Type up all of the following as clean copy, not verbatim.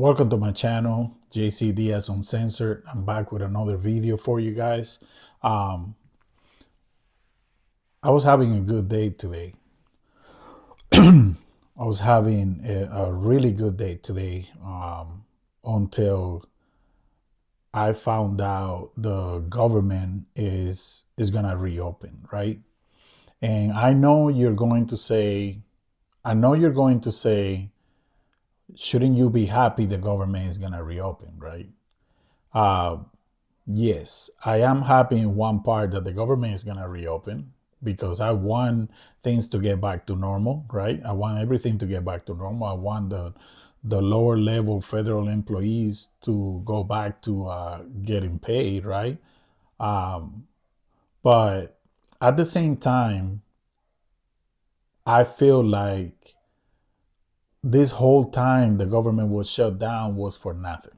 Welcome to my channel, JC Diaz Uncensored. I'm back with another video for you guys. Um, I was having a good day today. I was having a really good day today until I found out the government is gonna reopen, right? And I know you're going to say, shouldn't you be happy the government is gonna reopen, right? Uh, Yes, I am happy in one part that the government is going to reopen because I want things to get back to normal, right? I want everything to get back to normal. I want the lower level federal employees to go back to getting paid, right? Um, but at the same time, I feel like this whole time the government was shut down was for nothing.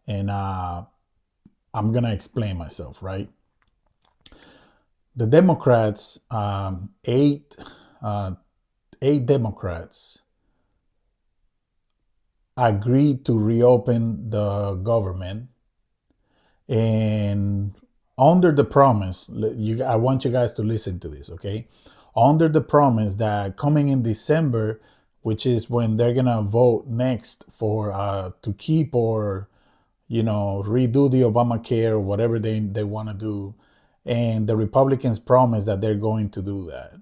And I'm going to explain myself, right? The Democrats, eight Democrats agreed to reopen the government, and under the promise, I want you guys to listen to this, okay? Under the promise that coming in December, which is when they're gonna vote next for to keep or redo the Obamacare or whatever they want to do. And the Republicans promised that they're going to do that.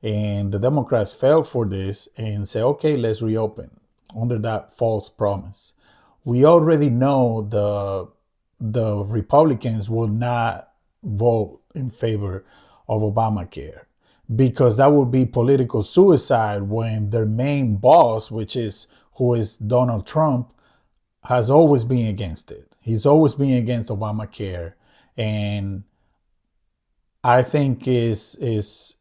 And the Democrats fell for this and said, okay, let's reopen under that false promise. We already know the Republicans will not vote in favor of Obamacare because that would be political suicide when their main boss, who is Donald Trump, has always been against it. He's always been against Obamacare, and I think is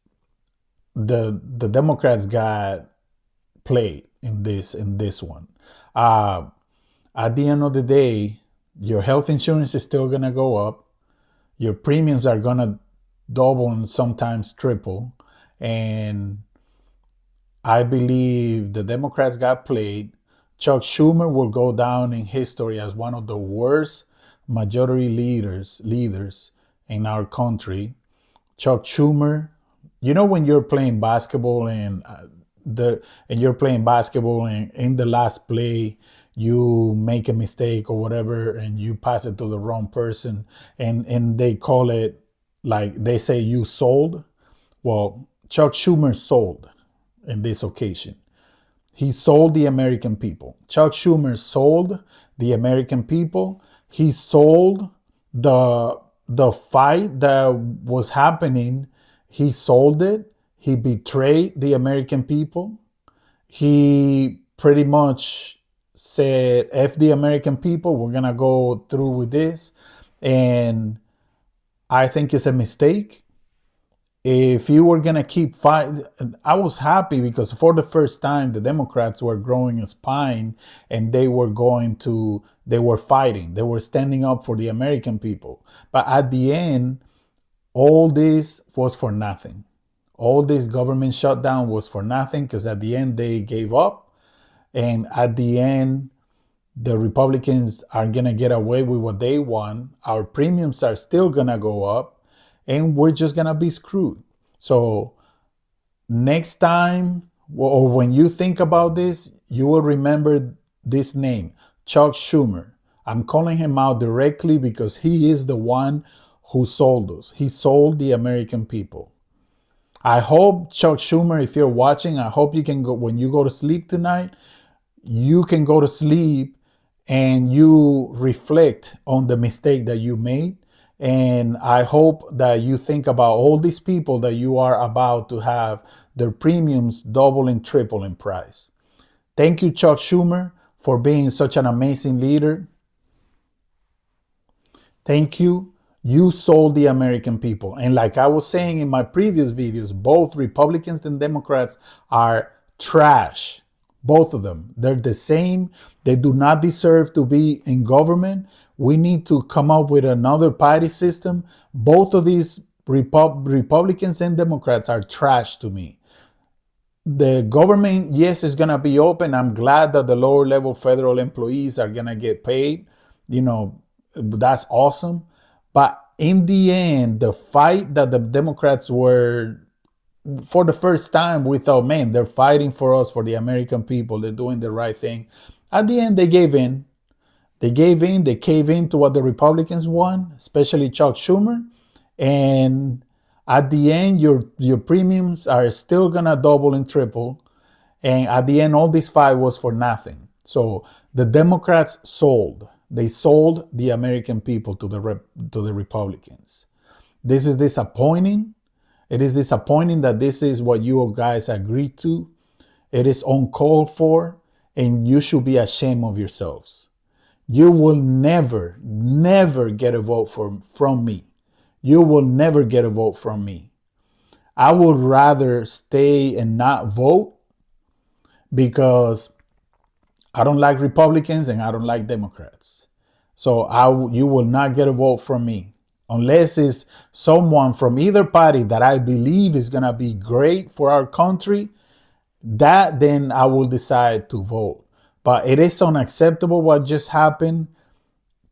the Democrats got played in this one. Uh, at the end of the day, your health insurance is still gonna go up. Your premiums are gonna double and sometimes triple, and I believe the Democrats got played. Chuck Schumer will go down in history as one of the worst majority leaders in our country. Chuck Schumer, when you're playing basketball and you're playing basketball and in the last play you make a mistake or whatever and you pass it to the wrong person and they call it, like they say, you sold. Well, Chuck Schumer sold in this occasion. He sold the American people. Chuck Schumer sold the American people. He sold the fight that was happening. He sold it. He betrayed the American people. He pretty much said, F the American people, we're going to go through with this. And I think it's a mistake. If you were going to keep fighting, I was happy because for the first time, the Democrats were growing a spine and they were fighting. They were standing up for the American people. But at the end, all this was for nothing. All this government shutdown was for nothing because at the end, they gave up. And at the end, the Republicans are going to get away with what they want. Our premiums are still going to go up. And we're just going to be screwed. So next time, or when you think about this, you will remember this name, Chuck Schumer. I'm calling him out directly because he is the one who sold us. He sold the American people. I hope, Chuck Schumer, if you're watching, I hope you can go, when you go to sleep tonight, you can go to sleep and you reflect on the mistake that you made. And I hope that you think about all these people that you are about to have their premiums double and triple in price. Thank you, Chuck Schumer, for being such an amazing leader. Thank you. You sold the American people. And like I was saying in my previous videos, both Republicans and Democrats are trash. Both of them. They're the same. They do not deserve to be in government. We need to come up with another party system. Both of these Republicans and Democrats are trash to me. The government, yes, is going to be open. I'm glad that the lower level federal employees are going to get paid. You know, that's awesome. But in the end, the fight that the Democrats were, for the first time, we thought, man, they're fighting for us, for the American people. They're doing the right thing. At the end, they gave in. They gave in. They caved in to what the Republicans want, especially Chuck Schumer. And at the end, your premiums are still gonna double and triple. And at the end, all this fight was for nothing. So the Democrats sold. They sold the American people to the Republicans. This is disappointing. It is disappointing that this is what you guys agreed to. It is uncalled for, and you should be ashamed of yourselves. You will never, never get a vote from me. You will never get a vote from me. I would rather stay and not vote because I don't like Republicans and I don't like Democrats. So you will not get a vote from me unless it's someone from either party that I believe is going to be great for our country. That then I will decide to vote. But it is unacceptable what just happened.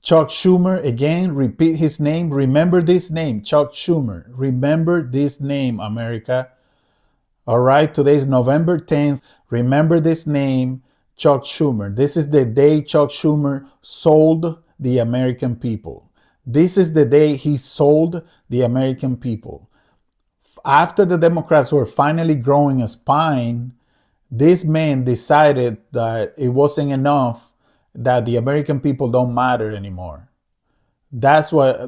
Chuck Schumer, again, repeat his name. Remember this name, Chuck Schumer. Remember this name, America. All right, today is November 10th. Remember this name, Chuck Schumer. This is the day Chuck Schumer sold the American people. This is the day he sold the American people. After the Democrats were finally growing a spine, this man decided that it wasn't enough, that the American people don't matter anymore. That's what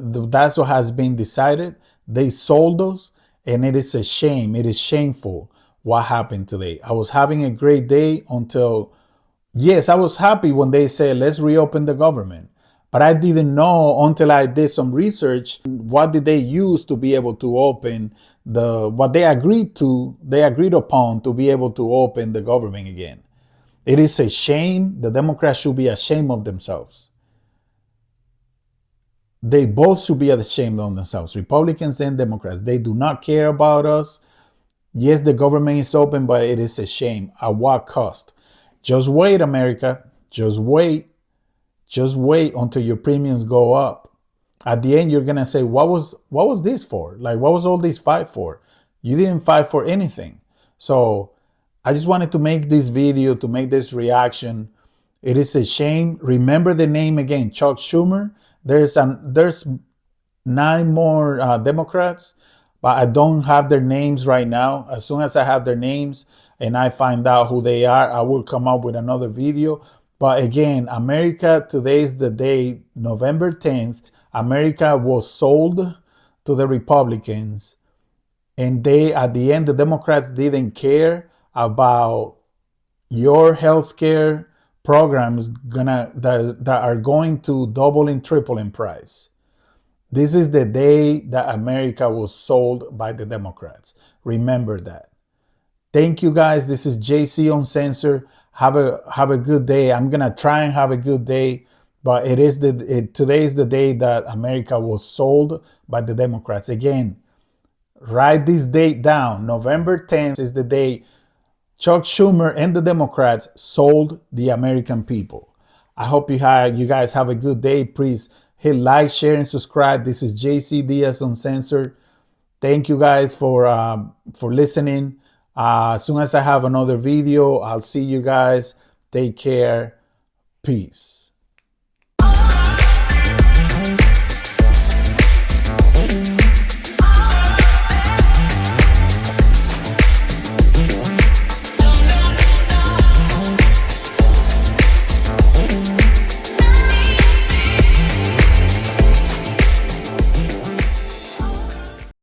has been decided. They sold us, and it is a shame. It is shameful what happened today. I was having a great day until, yes, I was happy when they said let's reopen the government. But I didn't know until I did some research what did they use to be able to open what they agreed upon to be able to open the government again. It is a shame. The Democrats should be ashamed of themselves. They both should be ashamed of themselves, Republicans and Democrats. They do not care about us. Yes, the government is open, but it is a shame. At what cost? Just wait, America. Just wait. Just wait until your premiums go up. At the end, you're gonna say, what was this for? Like, what was all this fight for? You didn't fight for anything. So I just wanted to make this video, to make this reaction. It is a shame. Remember the name again, Chuck Schumer. There's 9 more Democrats, but I don't have their names right now. As soon as I have their names and I find out who they are, I will come up with another video. But again, America, today is the day, November 10th. America was sold to the Republicans, and at the end, the Democrats didn't care about your healthcare programs that are going to double and triple in price. This is the day that America was sold by the Democrats. Remember that. Thank you guys. This is JC Uncensored. Have a good day. I'm gonna try and have a good day, but today is the day that America was sold by the Democrats. Again, write this date down. November 10th is the day Chuck Schumer and the Democrats sold the American people. I hope you guys have a good day. Please hit like, share, and subscribe. This is JC Diaz Uncensored. Thank you guys for listening. As soon as I have another video, I'll see you guys. Take care. Peace.